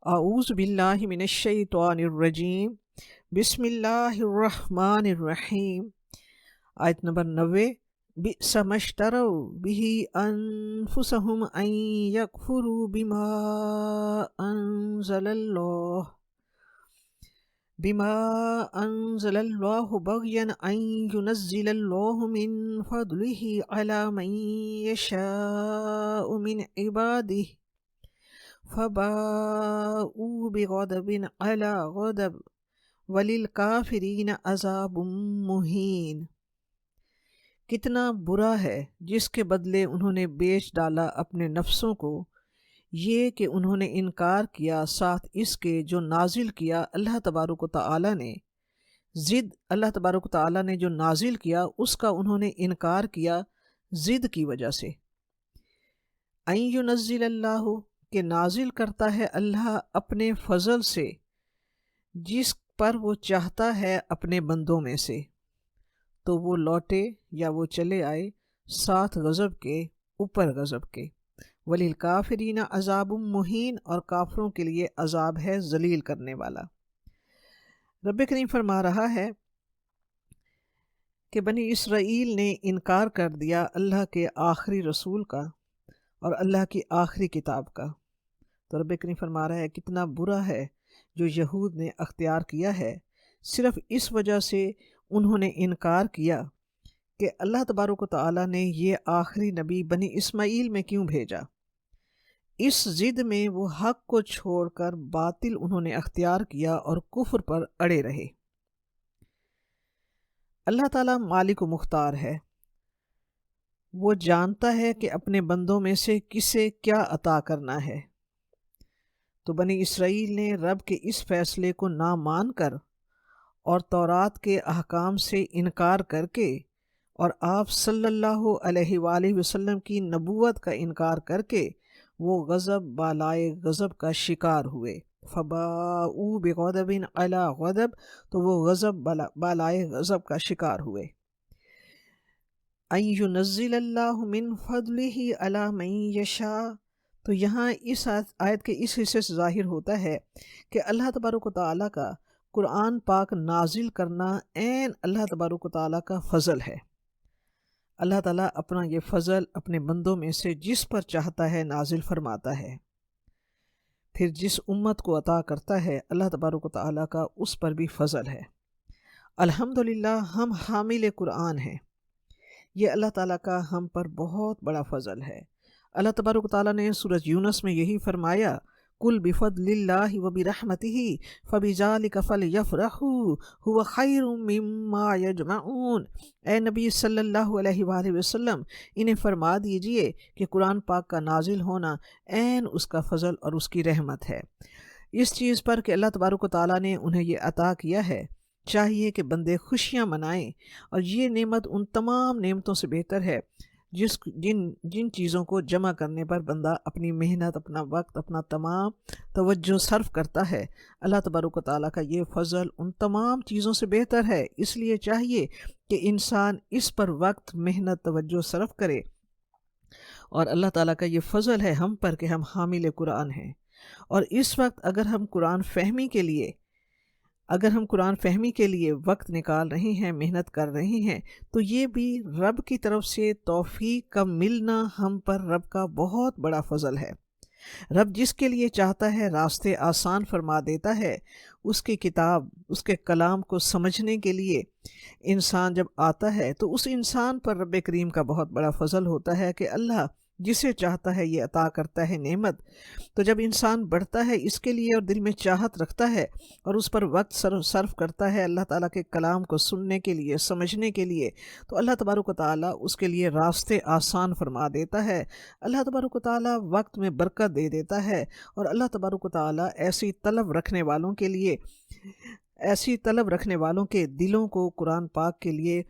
اعوذ باللہ من الشیطان الرجیم، بسم اللہ الرحمن الرحیم۔ آیت نمبر 90۔ بئس ما اشتروا به انفسهم ان یکفروا بما انزل اللہ بغیا ان ينزل اللہ من فضلہ علی من یشاء من عبادہ فباءوا بغضب على غضب وللکافرین عذاب مہین۔ کتنا برا ہے جس کے بدلے انہوں نے بیچ ڈالا اپنے نفسوں کو، یہ کہ انہوں نے انکار کیا ساتھ اس کے جو نازل کیا اللہ تبارک و تعالی نے، اللہ تبارک و تعالی نے جو نازل کیا اس کا انہوں نے انکار کیا ضد کی وجہ سے۔ ان ينزل اللہ، کہ نازل کرتا ہے اللہ اپنے فضل سے جس پر وہ چاہتا ہے اپنے بندوں میں سے، تو وہ لوٹے یا وہ چلے آئے ساتھ غضب کے اوپر غضب کے۔ وَلِلْكَافِرِينَ عَذَابٌ مُّهِينٌ، اور کافروں کے لیے عذاب ہے ذلیل کرنے والا۔ رب کریم فرما رہا ہے کہ بنی اسرائیل نے انکار کر دیا اللہ کے آخری رسول کا اور اللہ کی آخری کتاب کا، تو رب کریم فرما رہا ہے کتنا برا ہے جو یہود نے اختیار کیا ہے، صرف اس وجہ سے انہوں نے انکار کیا کہ اللہ تبارک و تعالیٰ نے یہ آخری نبی بنی اسماعیل میں کیوں بھیجا۔ اس ضد میں وہ حق کو چھوڑ کر باطل انہوں نے اختیار کیا اور کفر پر اڑے رہے۔ اللہ تعالیٰ مالک و مختار ہے، وہ جانتا ہے کہ اپنے بندوں میں سے کسے کیا عطا کرنا ہے۔ تو بنی اسرائیل نے رب کے اس فیصلے کو نہ مان کر اور تورات کے احکام سے انکار کر کے اور آپ صلی اللہ علیہ وآلہ وسلم کی نبوت کا انکار کر کے وہ غضب بالائے غضب کا شکار ہوئے۔ فباءوا بغضب علی غضب، تو وہ غضب بالائے غضب کا شکار ہوئے۔ ان ينزل اللہ من فضلہ علی من یشاء، تو یہاں اس آیت کے اس حصے سے ظاہر ہوتا ہے کہ اللہ تبارک و تعالیٰ کا قرآن پاک نازل کرنا عین اللہ تبارک و تعالیٰ کا فضل ہے۔ اللہ تعالیٰ اپنا یہ فضل اپنے بندوں میں سے جس پر چاہتا ہے نازل فرماتا ہے، پھر جس امت کو عطا کرتا ہے اللہ تبارک و تعالیٰ کا اس پر بھی فضل ہے۔ الحمدللہ ہم حامل قرآن ہیں، یہ اللہ تعالیٰ کا ہم پر بہت بڑا فضل ہے۔ اللہ تبارک و تعالیٰ نے سورہ یونس میں یہی فرمایا، قُلْ بِفَضْلِ اللَّهِ وَبِرَحْمَتِهِ فَبِذَلِكَ فَلْيَفْرَحُوا هُوَ خَيْرٌ مِّمَّا يَجْمَعُونَ۔ اے نبی صلی اللہ علیہ وآلہ وسلم، انہیں فرما دیجئے کہ قرآن پاک کا نازل ہونا عین اس کا فضل اور اس کی رحمت ہے۔ اس چیز پر کہ اللہ تبارک و تعالیٰ نے انہیں یہ عطا کیا ہے، چاہیے کہ بندے خوشیاں منائیں، اور یہ نعمت ان تمام نعمتوں سے بہتر ہے جن چیزوں کو جمع کرنے پر بندہ اپنی محنت، اپنا وقت، اپنا تمام توجہ صرف کرتا ہے۔ اللہ تبارک و تعالیٰ کا یہ فضل ان تمام چیزوں سے بہتر ہے، اس لیے چاہیے کہ انسان اس پر وقت، محنت، توجہ صرف کرے۔ اور اللہ تعالیٰ کا یہ فضل ہے ہم پر کہ ہم حامل قرآن ہیں، اور اس وقت اگر ہم قرآن فہمی کے لیے وقت نکال رہے ہیں، محنت کر رہے ہیں، تو یہ بھی رب کی طرف سے توفیق کا ملنا ہم پر رب کا بہت بڑا فضل ہے۔ رب جس کے لیے چاہتا ہے راستے آسان فرما دیتا ہے۔ اس کی کتاب، اس کے کلام کو سمجھنے کے لیے انسان جب آتا ہے تو اس انسان پر رب کریم کا بہت بڑا فضل ہوتا ہے کہ اللہ جسے چاہتا ہے یہ عطا کرتا ہے نعمت۔ تو جب انسان بڑھتا ہے اس کے لیے اور دل میں چاہت رکھتا ہے اور اس پر وقت صرف کرتا ہے اللہ تعالیٰ کے کلام کو سننے کے لیے، سمجھنے کے لیے، تو اللہ تبارک و تعالیٰ اس کے لیے راستے آسان فرما دیتا ہے۔ اللہ تبارک و تعالیٰ وقت میں برکت دے دیتا ہے، اور اللہ تبارک و تعالیٰ ایسی طلب رکھنے والوں کے دلوں کو قرآن پاک کے لیے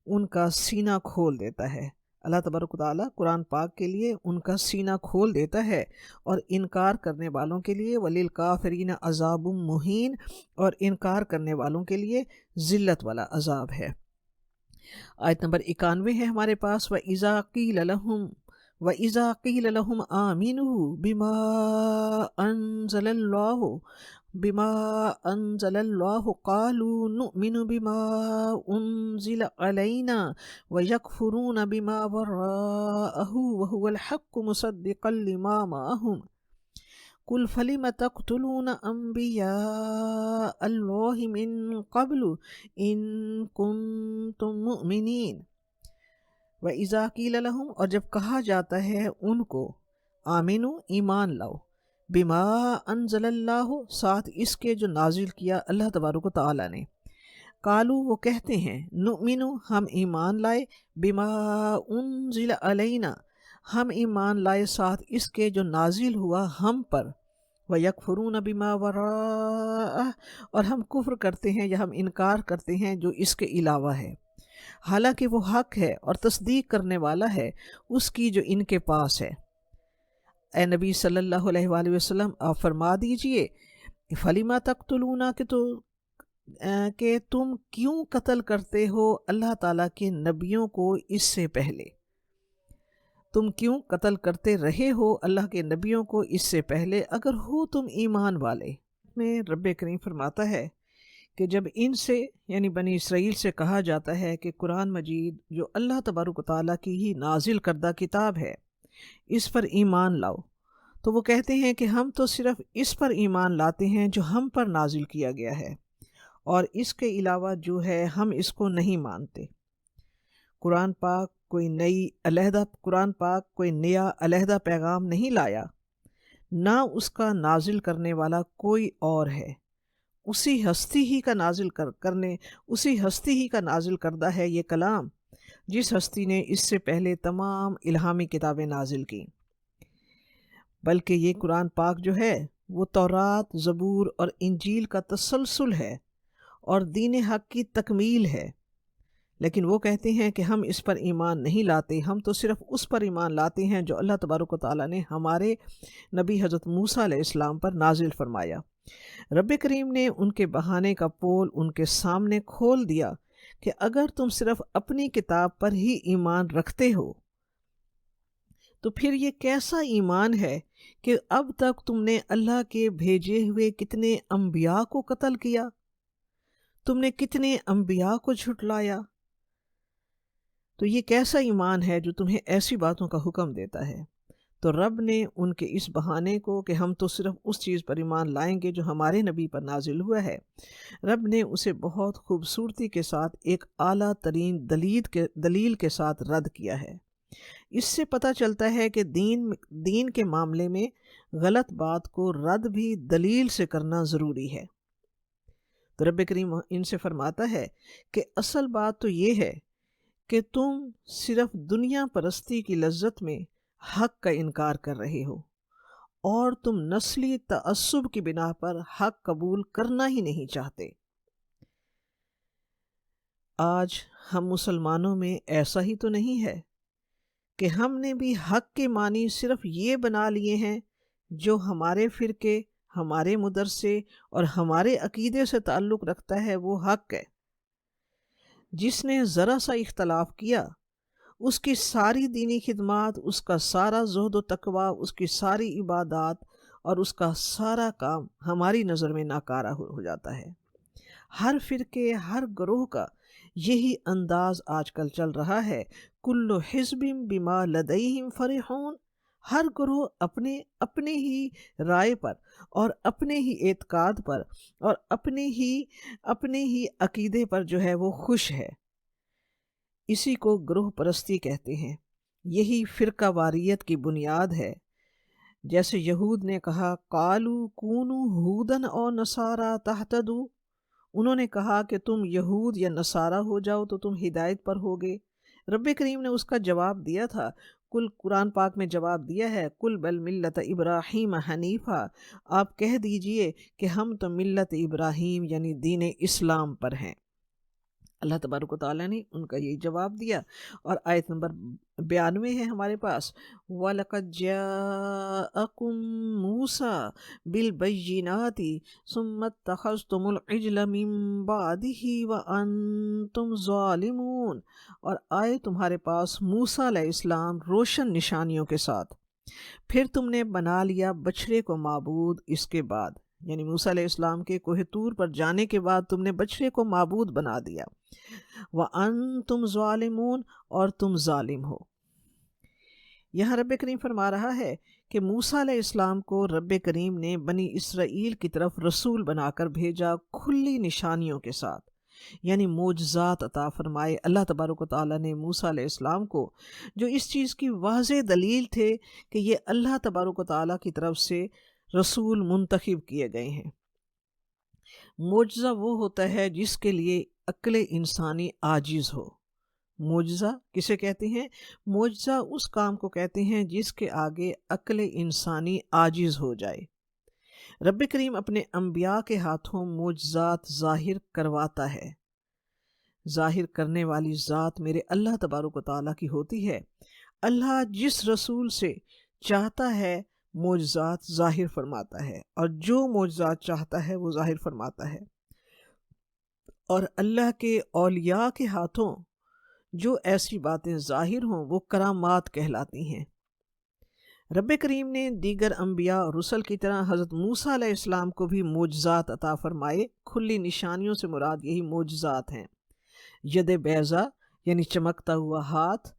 ان کا سینہ کھول دیتا ہے۔ اللہ تبارک و تعالیٰ قرآن پاک کے لیے ان کا سینہ کھول دیتا ہے، اور انکار کرنے والوں کے لیے وَلِلْكَافِرِينَ عَذَابٌ مُّهِينٌ، اور انکار کرنے والوں کے لیے ذلت والا عذاب ہے۔ آیت نمبر 91 ہے ہمارے پاس، وَإِذَا قِيلَ لَهُمْ آمِنُوا بِمَا انزل اللہ قالوا نؤمن بما انزل علینا ویکفرون بما وراءہ وهو الحق مصدقا لما معہم قل فلم تقتلون انبیاء اللہ من قبل ان کنتم مؤمنین وَإِذَا قِيلَ لَهُمْ اور جب کہا جاتا ہے ان کو آمنو ایمان لاؤ بما انزل اللہ ساتھ اس کے جو نازل کیا اللہ تبارک و تعالی نے قالو وہ کہتے ہیں نؤمنو ہم ایمان لائے بما انزل علینا ہم ایمان لائے ساتھ اس کے جو نازل ہوا ہم پر وَيَكْفُرُونَ بِمَا وَرَاءَهُ اور ہم کفر کرتے ہیں یا ہم انکار کرتے ہیں جو اس کے علاوہ ہے حالانکہ وہ حق ہے اور تصدیق کرنے والا ہے اس کی جو ان کے پاس ہے۔ اے نبی صلی اللہ علیہ وآلہ وسلم آپ فرما دیجئے فَلِمَا تَقْتُلُونَ کہ تم کیوں قتل کرتے ہو اللہ تعالیٰ کے نبیوں کو اس سے پہلے، تم کیوں قتل کرتے رہے ہو اللہ کے نبیوں کو اس سے پہلے اگر ہو تم ایمان والے۔ میں رب کریم فرماتا ہے کہ جب ان سے یعنی بنی اسرائیل سے کہا جاتا ہے کہ قرآن مجید جو اللہ تبارک و تعالیٰ کی ہی نازل کردہ کتاب ہے اس پر ایمان لاؤ، تو وہ کہتے ہیں کہ ہم تو صرف اس پر ایمان لاتے ہیں جو ہم پر نازل کیا گیا ہے اور اس کے علاوہ جو ہے ہم اس کو نہیں مانتے۔ قرآن پاک کوئی نیا علیحدہ پیغام نہیں لایا، نہ اس کا نازل کرنے والا کوئی اور ہے، اسی ہستی ہی کا نازل کردہ ہے یہ کلام جس ہستی نے اس سے پہلے تمام الہامی کتابیں نازل کی، بلکہ یہ قرآن پاک جو ہے وہ تورات، زبور اور انجیل کا تسلسل ہے اور دین حق کی تکمیل ہے۔ لیکن وہ کہتے ہیں کہ ہم اس پر ایمان نہیں لاتے، ہم تو صرف اس پر ایمان لاتے ہیں جو اللہ تبارک و تعالیٰ نے ہمارے نبی حضرت موسیٰ علیہ السلام پر نازل فرمایا۔ رب کریم نے ان کے بہانے کا پول ان کے سامنے کھول دیا کہ اگر تم صرف اپنی کتاب پر ہی ایمان رکھتے ہو تو پھر یہ کیسا ایمان ہے کہ اب تک تم نے اللہ کے بھیجے ہوئے کتنے انبیاء کو قتل کیا، تم نے کتنے انبیاء کو جھٹلایا، تو یہ کیسا ایمان ہے جو تمہیں ایسی باتوں کا حکم دیتا ہے۔ تو رب نے ان کے اس بہانے کو کہ ہم تو صرف اس چیز پر ایمان لائیں گے جو ہمارے نبی پر نازل ہوا ہے، رب نے اسے بہت خوبصورتی کے ساتھ ایک اعلیٰ ترین دلیل کے ساتھ رد کیا ہے۔ اس سے پتہ چلتا ہے کہ دین کے معاملے میں غلط بات کو رد بھی دلیل سے کرنا ضروری ہے۔ تو رب کریم ان سے فرماتا ہے کہ اصل بات تو یہ ہے کہ تم صرف دنیا پرستی کی لذت میں حق کا انکار کر رہے ہو اور تم نسلی تعصب کی بنا پر حق قبول کرنا ہی نہیں چاہتے۔ آج ہم مسلمانوں میں ایسا ہی تو نہیں ہے کہ ہم نے بھی حق کے معنی صرف یہ بنا لیے ہیں جو ہمارے فرقے، ہمارے مدرسے اور ہمارے عقیدے سے تعلق رکھتا ہے وہ حق ہے۔ جس نے ذرا سا اختلاف کیا اس کی ساری دینی خدمات، اس کا سارا زہد و تقوی، اس کی ساری عبادات اور اس کا سارا کام ہماری نظر میں ناکارہ ہو جاتا ہے۔ ہر فرقے، ہر گروہ کا یہی انداز آج کل چل رہا ہے، کل حزب بما لدیہم فرحون، ہر گروہ اپنے ہی رائے پر اور اپنے ہی اعتقاد پر اور اپنے ہی عقیدے پر جو ہے وہ خوش ہے۔ اسی کو گروہ پرستی کہتے ہیں، یہی فرقہ واریت کی بنیاد ہے۔ جیسے یہود نے کہا قالوا کونوا ہودن او نصارا تہتدوا، انہوں نے کہا کہ تم یہود یا نصارہ ہو جاؤ تو تم ہدایت پر ہوگے۔ رب کریم نے اس کا جواب دیا تھا، قرآن پاک میں جواب دیا ہے، قل بل ملت ابراہیم حنیفہ، آپ کہہ دیجئے کہ ہم تو ملت ابراہیم یعنی دین اسلام پر ہیں۔ اللہ تبارک و تعالیٰ نے ان کا یہی جواب دیا۔ اور آیت نمبر 92 ہے ہمارے پاس، وَلَقَدْ جَاءَكُم مُوسَىٰ بِالْبَيِّنَاتِ ثُمَّ اتَّخَذْتُمُ الْعِجْلَ مِن بَعْدِهِ وَأَنْتُمْ ظَالِمُونَ، اور آئے تمہارے پاس موسیٰ علیہ السلام روشن نشانیوں کے ساتھ، پھر تم نے بنا لیا بچھڑے کو معبود اس کے بعد، یعنی موسیٰ علیہ السلام کے کوہ طور پر جانے کے بعد تم نے بچھڑے کو معبود بنا دیا۔ وَأَنْتُمْ ظَالِمُونَ، اور تم ظالم ہو۔ یہاں رب کریم فرما رہا ہے کہ موسیٰ علیہ السلام کو رب کریم نے بنی اسرائیل کی طرف رسول بنا کر بھیجا، کھلی نشانیوں کے ساتھ، یعنی معجزات عطا فرمائے اللہ تبارک و تعالیٰ نے موسیٰ علیہ السلام کو، جو اس چیز کی واضح دلیل تھے کہ یہ اللہ تبارک و تعالیٰ کی طرف سے رسول منتخب کیے گئے ہیں۔ معجزہ وہ ہوتا ہے جس کے لیے عقل انسانی عاجز ہو۔ معجزہ کسے کہتے ہیں؟ معجزہ اس کام کو کہتے ہیں جس کے آگے عقل انسانی عاجز ہو جائے۔ رب کریم اپنے انبیاء کے ہاتھوں معجزات ظاہر کرواتا ہے۔ ظاہر کرنے والی ذات میرے اللہ تبارک و تعالیٰ کی ہوتی ہے۔ اللہ جس رسول سے چاہتا ہے معجزات ظاہر فرماتا ہے، اور جو معجزات چاہتا ہے وہ ظاہر فرماتا ہے۔ اور اللہ کے اولیاء کے ہاتھوں جو ایسی باتیں ظاہر ہوں وہ کرامات کہلاتی ہیں۔ رب کریم نے دیگر انبیاء اور رسل کی طرح حضرت موسیٰ علیہ السلام کو بھی معجزات عطا فرمائے۔ کھلی نشانیوں سے مراد یہی معجزات ہیں۔ ید بیضا یعنی چمکتا ہوا ہاتھ،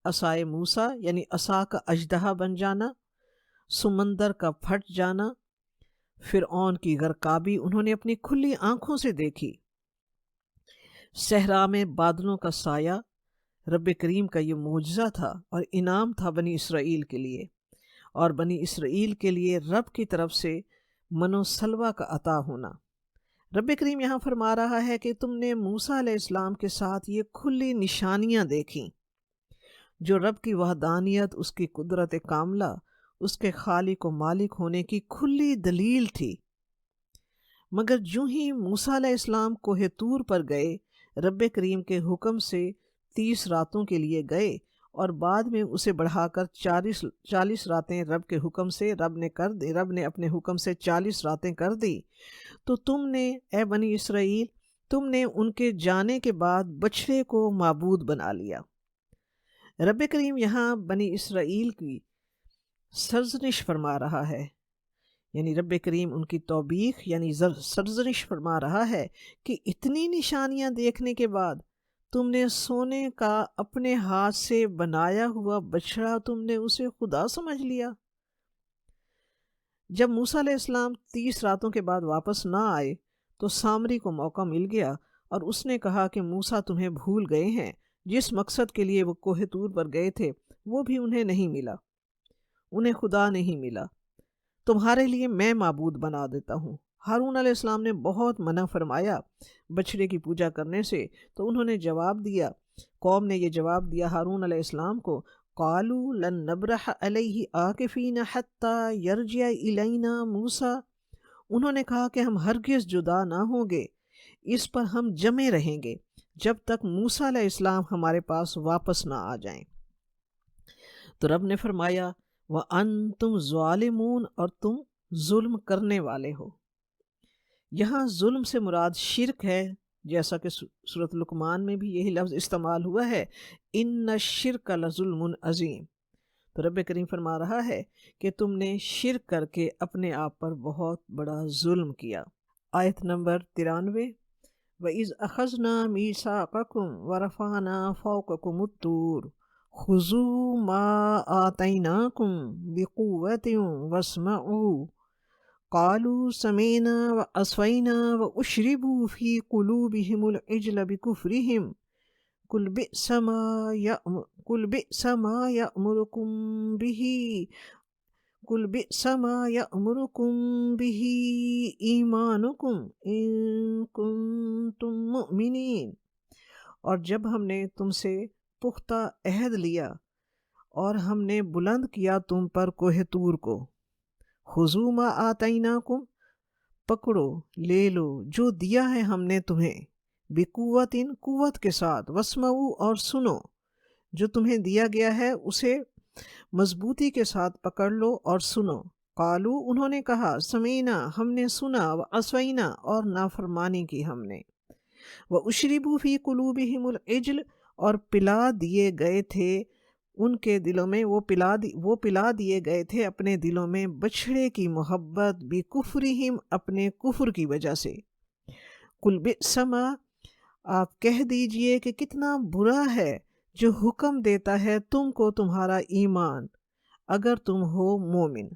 عصائے موسیٰ یعنی عصا کا اژدہا بن جانا، سمندر کا پھٹ جانا، فرعون کی غرقابی انہوں نے اپنی کھلی آنکھوں سے دیکھی۔ صحرا میں بادلوں کا سایہ رب کریم کا یہ معجزہ تھا اور انعام تھا بنی اسرائیل کے لیے، اور بنی اسرائیل کے لیے رب کی طرف سے من و سلوہ کا عطا ہونا۔ رب کریم یہاں فرما رہا ہے کہ تم نے موسیٰ علیہ السلام کے ساتھ یہ کھلی نشانیاں دیکھیں جو رب کی وحدانیت، اس کی قدرت کاملہ، اس کے خالق و مالک ہونے کی کھلی دلیل تھی۔ مگر جو ہی موسیٰ علیہ السلام کوہ طور پر گئے، رب کریم کے حکم سے 30 راتوں کے لیے گئے، اور بعد میں اسے بڑھا کر 40 راتیں رب کے حکم سے رب نے اپنے حکم سے 40 راتیں کر دی، تو تم نے اے بنی اسرائیل، تم نے ان کے جانے کے بعد بچھڑے کو معبود بنا لیا۔ رب کریم یہاں بنی اسرائیل کی سرزنش فرما رہا ہے، یعنی رب کریم ان کی توبیخ یعنی سرزنش فرما رہا ہے کہ اتنی نشانیاں دیکھنے کے بعد تم نے سونے کا اپنے ہاتھ سے بنایا ہوا بچڑا، تم نے اسے خدا سمجھ لیا۔ جب موسیٰ علیہ السلام 30 راتوں کے بعد واپس نہ آئے تو سامری کو موقع مل گیا، اور اس نے کہا کہ موسیٰ تمہیں بھول گئے ہیں، جس مقصد کے لیے وہ کوہ طور پر گئے تھے وہ بھی انہیں نہیں ملا، انہیں خدا نہیں ملا، تمہارے لیے میں معبود بنا دیتا ہوں۔ ہارون علیہ السلام نے بہت منع فرمایا بچڑے کی پوجا کرنے سے، تو انہوں نے جواب دیا، قوم نے یہ جواب دیا ہارون علیہ السلام کو، قالوا لن نبرح علیہ عاکفین حتی یرجع الینا موسیٰ، انہوں نے کہا کہ ہم ہرگز جدا نہ ہوں گے، اس پر ہم جمے رہیں گے جب تک موسیٰ علیہ السلام ہمارے پاس واپس نہ آ جائیں۔ تو رب نے فرمایا وَأَنْتُمْ ظَالِمُونَ، اور تم ظلم کرنے والے ہو۔ یہاں ظلم سے مراد شرک ہے، جیسا کہ سورۃ لقمان میں بھی یہی لفظ استعمال ہوا ہے، اِنَّ الشِّرْكَ لَظُلْمٌ عَظِيمٌ۔ تو رب کریم فرما رہا ہے کہ تم نے شرک کر کے اپنے آپ پر بہت بڑا ظلم کیا۔ آیت نمبر 93، وَإِذْ أَخَذْنَا مِيثَاقَكُمْ وَرَفَعْنَا فَوْقَكُمُ الطُّورَ خُذُوا مَا آتَيْنَاكُمْ بِقُوَّةٍ وَاسْمَعُوا قَالُوا سَمِعْنَا وَعَصَيْنَا وَأُشْرِبُوا فِي قُلُوبِهِمُ الْعِجْلَ بِكُفْرِهِمْ قُلْ بِئْسَ مَا يَأْمُرُكُمْ بِهِ إِيمَانُكُمْ إِن كُنتُم مُؤْمِنِينَ۔ اور جب ہم نے تم سے پختہ عہد لیا اور ہم نے بلند کیا تم پر کوہ طور کو، خذوا ما آتیناکم، پکڑو لے لو جو دیا ہے ہم نے تمہیں، بقوت، قوت کے ساتھ، واسمعوا، اور سنو، جو تمہیں دیا گیا ہے اسے مضبوطی کے ساتھ پکڑ لو اور سنو۔ قالو، انہوں نے کہا، سمینا، ہم نے سنا، وعصینا، اور نافرمانی کی ہم نے، واشربوا فی قلوبہم العجل، اور پلا دیے گئے تھے ان کے دلوں میں وہ پلا دیے گئے تھے اپنے دلوں میں بچھڑے کی محبت بکفرہم اپنے کفر کی وجہ سے۔ قل بئس ما، آپ کہہ دیجئے کہ کتنا برا ہے جو حکم دیتا ہے تم کو تمہارا ایمان اگر تم ہو مومن۔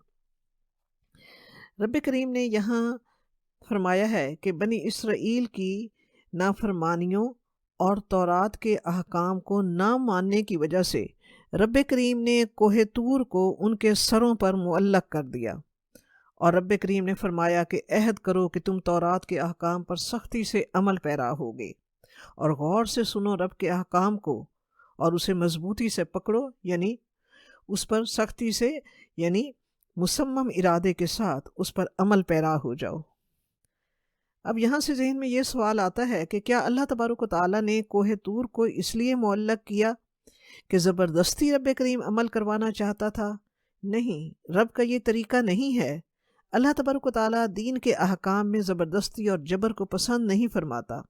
رب کریم نے یہاں فرمایا ہے کہ بنی اسرائیل کی نافرمانیوں اور تورات کے احکام کو نہ ماننے کی وجہ سے رب کریم نے کوہ طور کو ان کے سروں پر معلق کر دیا، اور رب کریم نے فرمایا کہ عہد کرو کہ تم تورات کے احکام پر سختی سے عمل پیرا ہوگے، اور غور سے سنو رب کے احکام کو اور اسے مضبوطی سے پکڑو، یعنی اس پر سختی سے، یعنی مصمم ارادے کے ساتھ اس پر عمل پیرا ہو جاؤ۔ اب یہاں سے ذہن میں یہ سوال آتا ہے کہ کیا اللہ تبارک و تعالیٰ نے کوہ طور کو اس لیے معلق کیا کہ زبردستی رب کریم عمل کروانا چاہتا تھا؟ نہیں، رب کا یہ طریقہ نہیں ہے۔ اللہ تبارک و تعالیٰ دین کے احکام میں زبردستی اور جبر کو پسند نہیں فرماتا۔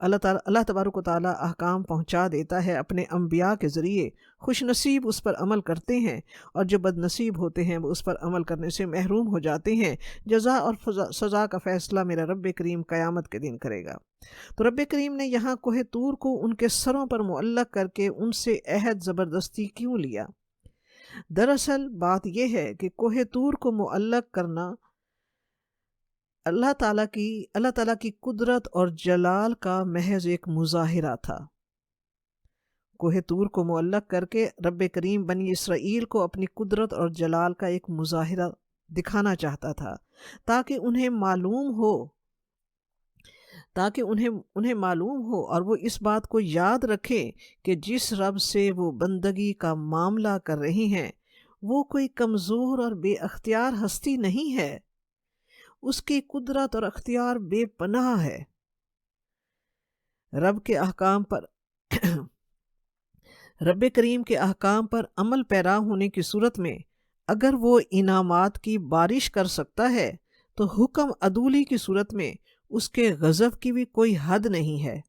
اللہ تبارک و تعالیٰ احکام پہنچا دیتا ہے اپنے انبیاء کے ذریعے، خوش نصیب اس پر عمل کرتے ہیں، اور جو بد نصیب ہوتے ہیں وہ اس پر عمل کرنے سے محروم ہو جاتے ہیں۔ جزا اور سزا کا فیصلہ میرا رب کریم قیامت کے دن کرے گا۔ تو رب کریم نے یہاں کوہ طور کو ان کے سروں پر معلق کر کے ان سے عہد زبردستی کیوں لیا؟ دراصل بات یہ ہے کہ کوہ طور کو معلق کرنا اللہ تعالیٰ کی قدرت اور جلال کا محض ایک مظاہرہ تھا۔ کوہ طور کو معلق کر کے رب کریم بنی اسرائیل کو اپنی قدرت اور جلال کا ایک مظاہرہ دکھانا چاہتا تھا، تاکہ انہیں معلوم ہو اور وہ اس بات کو یاد رکھیں کہ جس رب سے وہ بندگی کا معاملہ کر رہے ہیں وہ کوئی کمزور اور بے اختیار ہستی نہیں ہے، اس کی قدرت اور اختیار بے پناہ ہے۔ رب کریم کے احکام پر عمل پیرا ہونے کی صورت میں اگر وہ انعامات کی بارش کر سکتا ہے تو حکم عدولی کی صورت میں اس کے غضب کی بھی کوئی حد نہیں ہے۔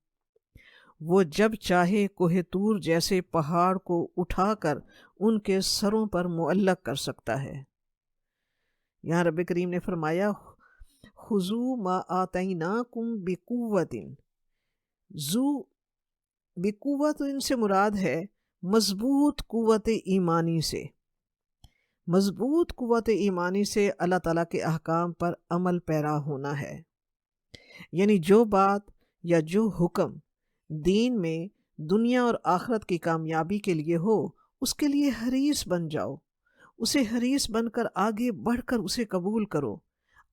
وہ جب چاہے کوہ طور جیسے پہاڑ کو اٹھا کر ان کے سروں پر معلق کر سکتا ہے۔ یہاں رب کریم نے فرمایا خذوا ما آتیناکم بقوۃ۔ بقوت ان سے مراد ہے مضبوط قوت ایمانی سے۔ مضبوط قوت ایمانی سے اللہ تعالیٰ کے احکام پر عمل پیرا ہونا ہے، یعنی جو بات یا جو حکم دین میں دنیا اور آخرت کی کامیابی کے لیے ہو اس کے لیے حریص بن جاؤ، اسے حریص بن کر آگے بڑھ کر اسے قبول کرو،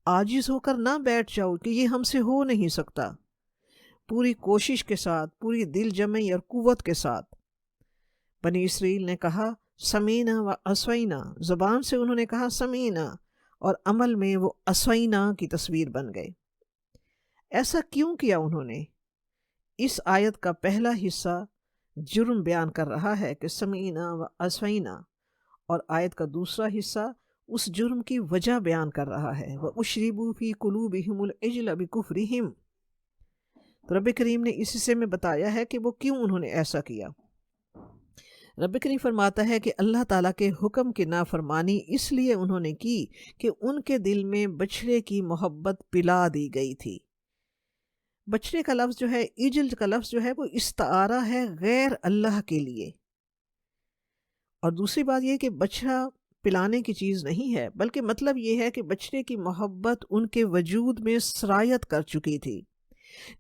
عاجز ہو کر نہ بیٹھ جاؤ کہ یہ ہم سے ہو نہیں سکتا۔ پوری کوشش کے ساتھ، پوری دل جمعی اور قوت کے ساتھ بنی اسرائیل نے کہا سمینا و عصینا، زبان سے انہوں نے کہا سمینا اور عمل میں وہ عصینا کی تصویر بن گئے۔ ایسا کیوں کیا انہوں نے؟ اس آیت کا پہلا حصہ جرم بیان کر رہا ہے کہ سمینا و عصینا، اور آیت کا دوسرا حصہ اس جرم کی وجہ بیان کر رہا ہے وَأُشْرِبُوا فِي قُلُوبِهِمُ الْعِجْلَ بِكُفْرِهِمْ۔ تو رب کریم نے اس حصے میں بتایا ہے کہ وہ کیوں انہوں نے ایسا کیا۔ رب کریم فرماتا ہے کہ اللہ تعالیٰ کے حکم کی نافرمانی اس لیے انہوں نے کی کہ ان کے دل میں بچھڑے کی محبت پلا دی گئی تھی۔ بچھڑے کا لفظ جو ہے، عجل کا لفظ جو ہے، وہ استعارہ ہے غیر اللہ کے لیے۔ اور دوسری بات یہ کہ بچھڑا پلانے کی چیز نہیں ہے، بلکہ مطلب یہ ہے کہ بچھڑے کی محبت ان کے وجود میں سرایت کر چکی تھی۔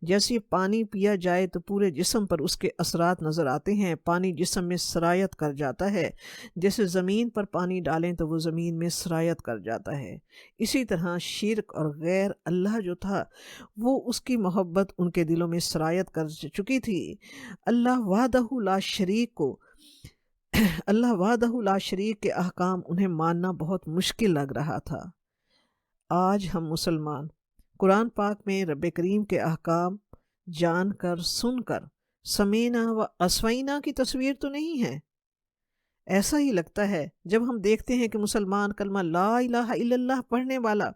جیسے پانی پیا جائے تو پورے جسم پر اس کے اثرات نظر آتے ہیں، پانی جسم میں سرایت کر جاتا ہے، جیسے زمین پر پانی ڈالیں تو وہ زمین میں سرایت کر جاتا ہے۔ اسی طرح شرک اور غیر اللہ جو تھا وہ اس کی محبت ان کے دلوں میں سرایت کر چکی تھی۔ اللہ وحدہ لا شریک کے احکام انہیں ماننا بہت مشکل لگ رہا تھا۔ آج ہم مسلمان قرآن پاک میں رب کریم کے احکام جان کر، سن کر سمینا و عصینا کی تصویر تو نہیں ہے۔ ایسا ہی لگتا ہے جب ہم دیکھتے ہیں کہ مسلمان کلمہ لا الہ الا اللہ پڑھنے والا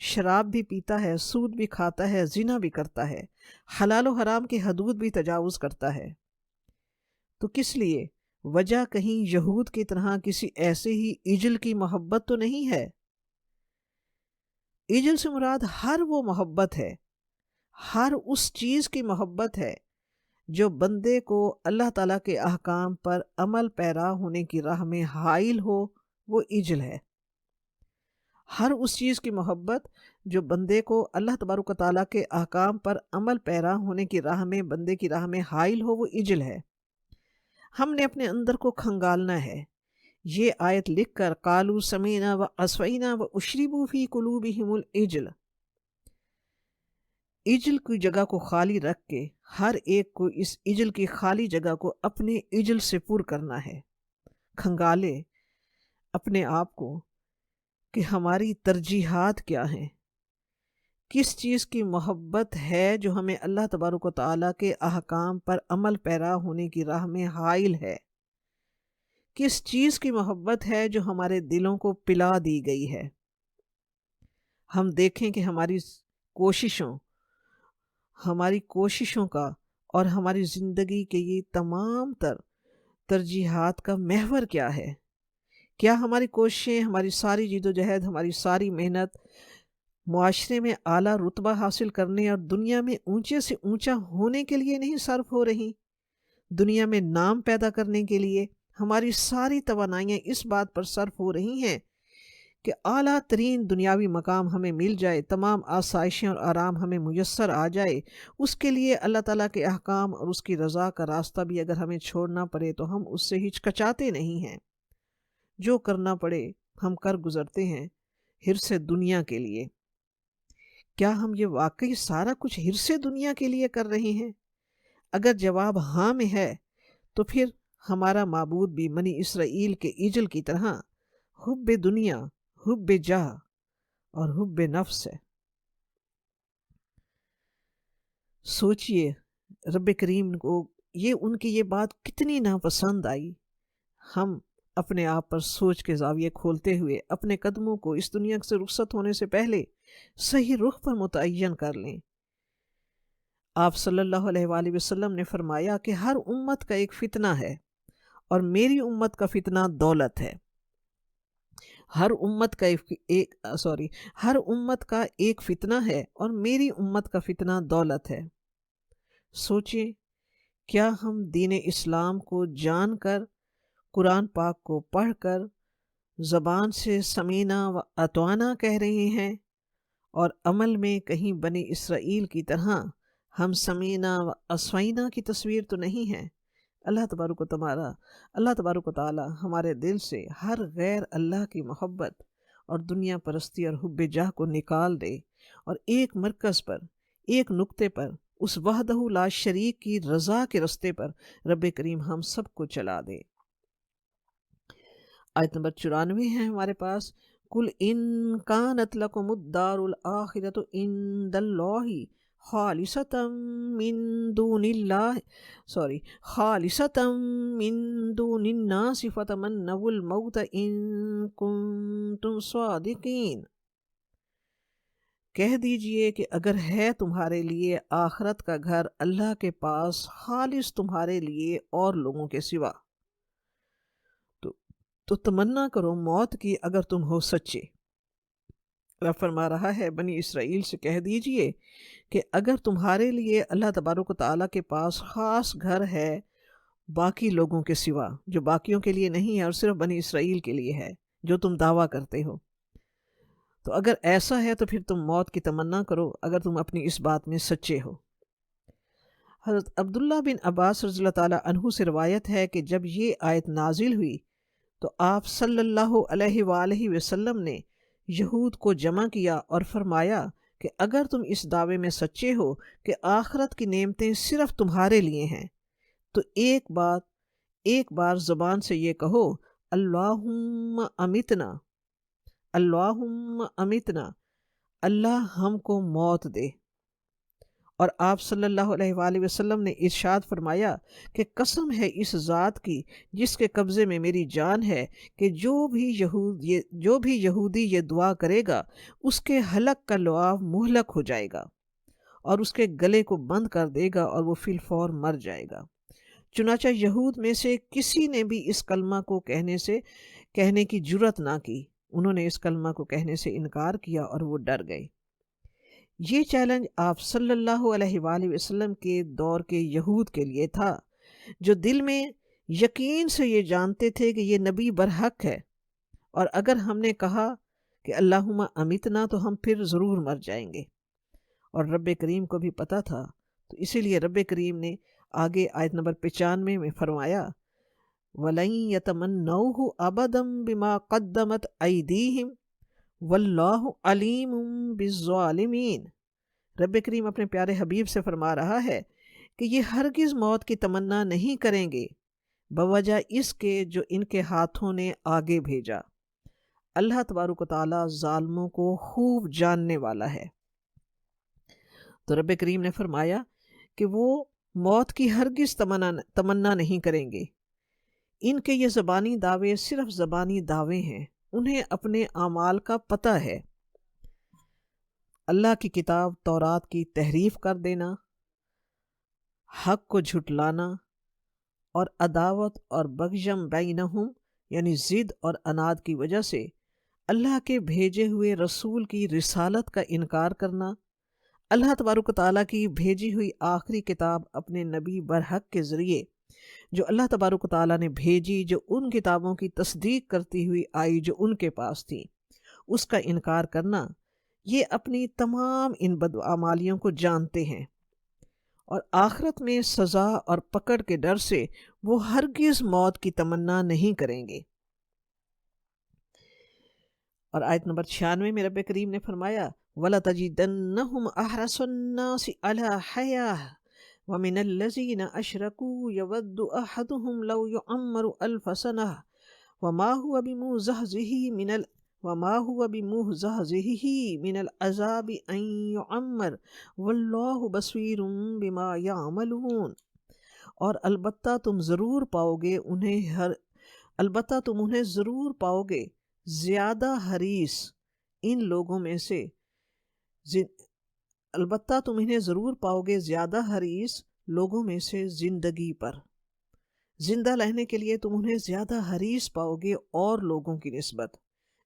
شراب بھی پیتا ہے، سود بھی کھاتا ہے، زنا بھی کرتا ہے، حلال و حرام کی حدود بھی تجاوز کرتا ہے، تو کس لیے؟ وجہ کہیں یہود کی طرح کسی ایسے ہی اجل کی محبت تو نہیں ہے۔ اجل سے مراد ہر وہ محبت ہے، ہر اس چیز کی محبت ہے جو بندے کو اللہ تعالیٰ کے احکام پر عمل پیرا ہونے کی راہ میں حائل ہو، وہ اجل ہے۔ ہر اس چیز کی محبت جو بندے کو اللہ تبارک و تعالیٰ کے احکام پر عمل پیرا ہونے کی راہ میں، بندے کی راہ میں حائل ہو، وہ اجل ہے۔ ہم نے اپنے اندر کو کھنگالنا ہے۔ یہ آیت لکھ کر قالوا سمیعنا و عصینا و اشربوا فی قلوبہم العجل، اجل کی جگہ کو خالی رکھ کے ہر ایک کو اس اجل کی خالی جگہ کو اپنے اجل سے پر کرنا ہے۔ کھنگالے اپنے آپ کو کہ ہماری ترجیحات کیا ہیں، کس چیز کی محبت ہے جو ہمیں اللہ تبارک و تعالیٰ کے احکام پر عمل پیرا ہونے کی راہ میں حائل ہے، کس چیز کی محبت ہے جو ہمارے دلوں کو پلا دی گئی ہے۔ ہم دیکھیں کہ ہماری کوششوں کا اور ہماری زندگی کے یہ تمام تر ترجیحات کا محور کیا ہے۔ کیا ہماری کوششیں، ہماری ساری جد و جہد، ہماری ساری محنت معاشرے میں اعلیٰ رتبہ حاصل کرنے اور دنیا میں اونچے سے اونچا ہونے کے لیے نہیں صرف ہو رہی؟ دنیا میں نام پیدا کرنے کے لیے ہماری ساری توانائیاں اس بات پر صرف ہو رہی ہیں کہ اعلیٰ ترین دنیاوی مقام ہمیں مل جائے، تمام آسائشیں اور آرام ہمیں میسر آ جائے۔ اس کے لیے اللہ تعالیٰ کے احکام اور اس کی رضا کا راستہ بھی اگر ہمیں چھوڑنا پڑے تو ہم اس سے ہچکچاتے نہیں ہیں۔ جو کرنا پڑے ہم کر گزرتے ہیں حرص دنیا کے لیے۔ کیا ہم یہ واقعی سارا کچھ حرص دنیا کے لیے کر رہے ہیں؟ اگر جواب ہاں میں ہے تو پھر ہمارا معبود بھی بنی اسرائیل کے اجل کی طرح حب دنیا، حب جاہ اور حب نفس ہے۔ سوچئے رب کریم کو ان کی یہ بات کتنی ناپسند آئی۔ ہم اپنے آپ پر سوچ کے زاویے کھولتے ہوئے اپنے قدموں کو اس دنیا سے رخصت ہونے سے پہلے صحیح رخ پر متعین کر لیں۔ آپ صلی اللہ علیہ وآلہ وسلم نے فرمایا کہ ہر امت کا ایک فتنہ ہے اور میری امت کا فتنہ دولت ہے۔ ہر امت کا ایک فتنہ ہے اور میری امت کا فتنہ دولت ہے۔ سوچیں، کیا ہم دین اسلام کو جان کر، قرآن پاک کو پڑھ کر زبان سے سمینا و اطعنا کہہ رہے ہیں اور عمل میں کہیں بنی اسرائیل کی طرح ہم سمینا و عصینا کی تصویر تو نہیں ہے؟ اللہ تبارک و تعالی ہمارے دل سے ہر غیر اللہ کی محبت اور دنیا پرستی اور حب جاہ کو نکال دے اور ایک مرکز پر، ایک نقطے پر، اس وحدہ لا شریک کی رضا کے رستے پر رب کریم ہم سب کو چلا دے۔ آیت نمبر 94 ہے ہمارے پاس۔ قُلْ إِن كَانَتْ لَكُمُ الدَّارُ الْآخِرَةُ عِندَ اللَّهِ خَالِصَةً مِّن دُونِ النَّاسِ فَتَمَنَّوُا الْمَوْتَ إِن كُنتُمْ صَادِقِينَ۔ کہہ دیجئے کہ اگر ہے تمہارے لیے آخرت کا گھر اللہ کے پاس خالص تمہارے لیے اور لوگوں کے سوا، تو تمنا کرو موت کی اگر تم ہو سچے۔ رب فرما رہا ہے بنی اسرائیل سے کہہ دیجئے کہ اگر تمہارے لیے اللہ تبارک و تعالیٰ کے پاس خاص گھر ہے باقی لوگوں کے سوا، جو باقیوں کے لیے نہیں ہے اور صرف بنی اسرائیل کے لیے ہے جو تم دعویٰ کرتے ہو، تو اگر ایسا ہے تو پھر تم موت کی تمنا کرو اگر تم اپنی اس بات میں سچے ہو۔ حضرت عبداللہ بن عباس رضی اللہ تعالیٰ عنہ سے روایت ہے کہ جب یہ آیت نازل ہوئی تو آپ صلی اللہ علیہ وآلہ وسلم نے یہود کو جمع کیا اور فرمایا کہ اگر تم اس دعوے میں سچے ہو کہ آخرت کی نعمتیں صرف تمہارے لیے ہیں تو ایک بار زبان سے یہ کہو، اللہم امیتنا، اللہم امیتنا، اللہ ہم کو موت دے۔ اور آپ صلی اللہ علیہ وآلہ وسلم نے ارشاد فرمایا کہ قسم ہے اس ذات کی جس کے قبضے میں میری جان ہے کہ جو بھی یہودی یہ دعا کرے گا اس کے حلق کا لعاب مہلک ہو جائے گا اور اس کے گلے کو بند کر دے گا اور وہ فی الفور مر جائے گا۔ چنانچہ یہود میں سے کسی نے بھی اس کلمہ کو کہنے کی جرت نہ کی۔ انہوں نے اس کلمہ کو کہنے سے انکار کیا اور وہ ڈر گئے۔ یہ چیلنج آپ صلی اللہ علیہ وآلہ وسلم کے دور کے یہود کے لیے تھا، جو دل میں یقین سے یہ جانتے تھے کہ یہ نبی برحق ہے، اور اگر ہم نے کہا کہ اللہم امیتنا تو ہم پھر ضرور مر جائیں گے۔ اور رب کریم کو بھی پتہ تھا، تو اسی لیے رب کریم نے آگے آیت نمبر 95 میں فرمایا وَلَن يَتَمَنَّوْهُ أَبَدًا بِمَا قَدَّمَتْ أَيْدِيهِمْ وَاللَّهُ عَلِيمٌ بِالظَّالِمِينَ۔ رب کریم اپنے پیارے حبیب سے فرما رہا ہے کہ یہ ہرگز موت کی تمنا نہیں کریں گے بوجہ اس کے جو ان کے ہاتھوں نے آگے بھیجا۔ اللہ تبارک و تعالیٰ ظالموں کو خوب جاننے والا ہے۔ تو رب کریم نے فرمایا کہ وہ موت کی ہرگز تمنا نہیں کریں گے۔ ان کے یہ زبانی دعوے صرف زبانی دعوے ہیں، انہیں اپنے اعمال کا پتہ ہے۔ اللہ کی کتاب تورات کی تحریف کر دینا، حق کو جھٹلانا، اور عداوت اور بغضم بینہم یعنی ضد اور اناد کی وجہ سے اللہ کے بھیجے ہوئے رسول کی رسالت کا انکار کرنا، اللہ تبارک و تعالیٰ کی بھیجی ہوئی آخری کتاب اپنے نبی برحق کے ذریعے جو اللہ تبارک و تعالیٰ نے بھیجی، جو ان کتابوں کی تصدیق کرتی ہوئی آئی جو ان کے پاس تھی، اس کا انکار کرنا، یہ اپنی تمام ان بدعمالیوں کو جانتے ہیں، اور آخرت میں سزا اور پکڑ کے ڈر سے وہ ہرگز موت کی تمنا نہیں کریں گے۔ اور آیت نمبر 96 میں رب کریم نے فرمایا وَلَتَجِدَنَّهُمْ أَحْرَصَ النَّاسِ عَلَى حَيَاةٍ وَمِنَ الَّذِينَ أَشْرَكُوا يَوَدُّ أَحَدُهُمْ لَوْ يُعَمَّرُ أَلْفَ سَنَةٍ وَمَا هُوَ بِمُزَحْزِحِهِ مِنَ الْعَذَابِ أَن يُعَمَّرَ وَاللَّهُ بَصِيرٌ بِمَا يَعْمَلُونَ۔ اور البتہ تم ضرور پاؤ گے زیادہ حریص ان لوگوں میں سے زندگی پر، زندہ رہنے کے لیے تم انہیں زیادہ حریص پاؤ گے اور لوگوں کی نسبت۔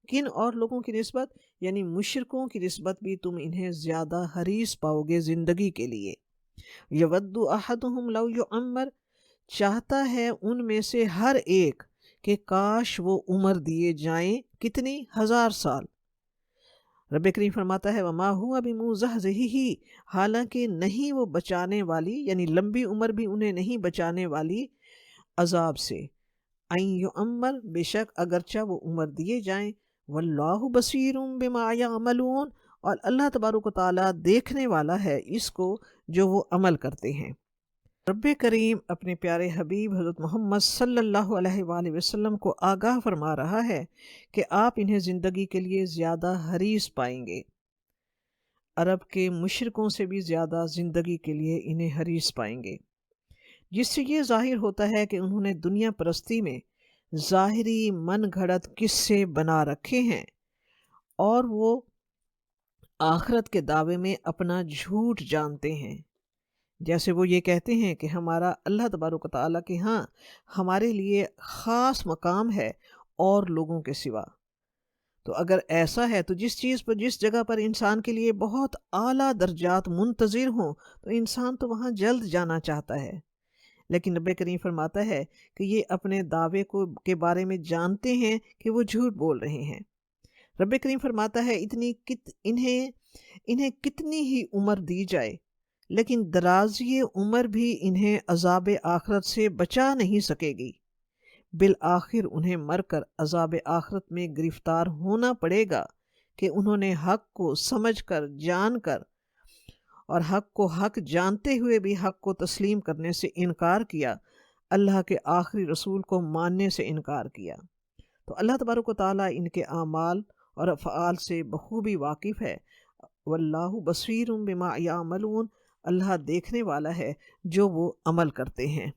کن اور لوگوں کی نسبت؟ یعنی مشرکوں کی نسبت بھی تم انہیں زیادہ حریص پاؤ گے زندگی کے لیے۔ یود احدہم لو یعمر، چاہتا ہے ان میں سے ہر ایک کہ کاش وہ عمر دیے جائیں، کتنی 1000 سال۔ رب کریم فرماتا ہے وما ہوا بمزحزحہ، حالانکہ نہیں وہ بچانے والی، یعنی لمبی عمر بھی انہیں نہیں بچانے والی عذاب سے۔ ان یعمر، بے شک اگرچہ وہ عمر دیے جائیں، واللہ بصیر بما یعملون، اور اللہ تبارک و تعالیٰ دیکھنے والا ہے اس کو جو وہ عمل کرتے ہیں۔ رب کریم اپنے پیارے حبیب حضرت محمد صلی اللہ علیہ وآلہ وسلم کو آگاہ فرما رہا ہے کہ آپ انہیں زندگی کے لیے زیادہ حریص پائیں گے، عرب کے مشرکوں سے بھی زیادہ زندگی کے لیے انہیں حریص پائیں گے، جس سے یہ ظاہر ہوتا ہے کہ انہوں نے دنیا پرستی میں ظاہری من گھڑت قصے بنا رکھے ہیں، اور وہ آخرت کے دعوے میں اپنا جھوٹ جانتے ہیں۔ جیسے وہ یہ کہتے ہیں کہ ہمارا اللہ تبارک و تعالیٰ کے ہاں ہمارے لیے خاص مقام ہے اور لوگوں کے سوا۔ تو اگر ایسا ہے تو جس جگہ پر انسان کے لیے بہت اعلیٰ درجات منتظر ہوں تو انسان تو وہاں جلد جانا چاہتا ہے، لیکن نبی کریم فرماتا ہے کہ یہ اپنے دعوے کے بارے میں جانتے ہیں کہ وہ جھوٹ بول رہے ہیں۔ رب کریم فرماتا ہے انہیں کتنی ہی عمر دی جائے لیکن درازی عمر بھی انہیں عذاب آخرت سے بچا نہیں سکے گی، بالآخر انہیں مر کر عذاب آخرت میں گرفتار ہونا پڑے گا کہ انہوں نے حق کو سمجھ کر، جان کر، اور حق کو حق جانتے ہوئے بھی حق کو تسلیم کرنے سے انکار کیا، اللہ کے آخری رسول کو ماننے سے انکار کیا۔ تو اللہ تبارک و تعالیٰ ان کے اعمال اور افعال سے بخوبی واقف ہے۔ واللہ بصیر بما یعملون، اللہ دیکھنے والا ہے جو وہ عمل کرتے ہیں۔